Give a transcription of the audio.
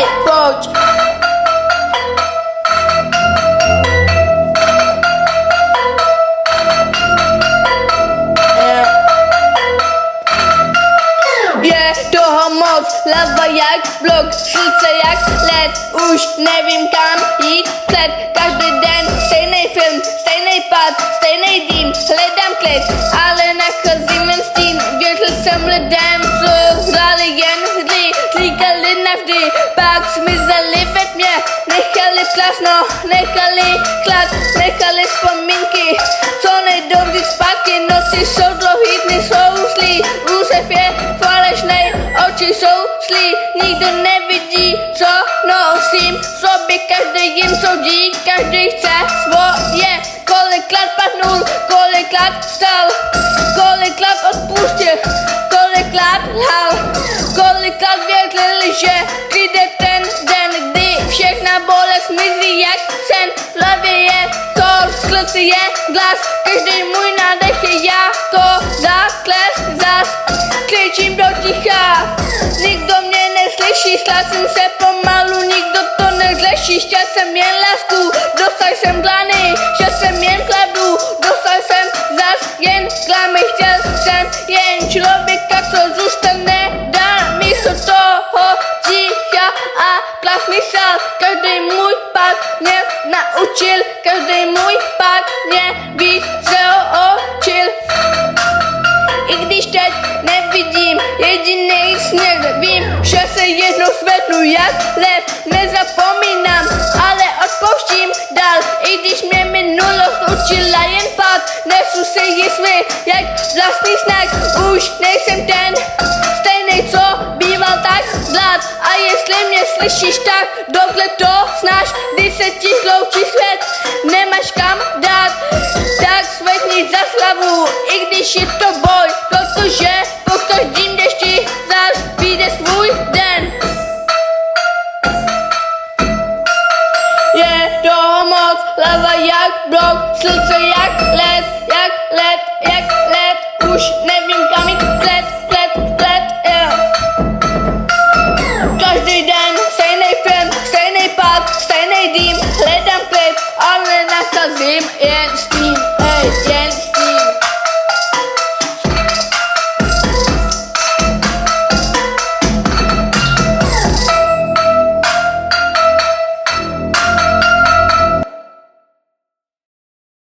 Hej, pojď. Je toho moc, hlava jak blok, srdce jak led, už nevím kam jít před. Každý den stejný film, stejný pad, stejný dým, hledám klid, ale nacházím jen stín. Věřil jsem lidem, co hráli jen hry, říkali navždy, pak zmizeli ve tmě. Nechali plasno, nechali klad, nechali vzpomínky, co nejdou vždyť zpátky. Noci jsou dlouhý, dny jsou zlý, úsměv je falešnej, oči jsou zlý, nikdo nevidí, co nosím v sobě. Každý jim soudí, každý chce svoje. Kolikrát padnul, kolikrát vstal, kolikrát odpustil, kolikrát lhal, kolikrát věřili, že přijde ten den, kdy všechna bolest mizí jak sen. V hlavě je to, v srdci je glas, každý můj nádech je jako záklesk. Zas kričím do ticha, nikdo mě neslyší, ztrácím se pomalu, nikdo to neřeší. Chtěl jsem jen lásku, dostal jsem dlany, chtěl jsem jen pravdu, dostal jsem zas jen klamy. Chtěl jsem jen člověka, co zůstane dál místo toho ticha a plach mysl. Každý můj pád mě naučil, každý můj pád mě víc zaočil. I když teď nevidím jediný směr, vím, že se jednou světlu jak lev. Nezapomínám, ale odpouštím dál, i když mě minulost učila jen pád. Nesu si jistý jak vlastní znak, už nejsem ten stejný, co býval tak zlát. A jestli mě slyšíš, tak dokle to znáš, když se ti sloučí svět, nemáš kam dát, tak zvedni za slavu, i když je to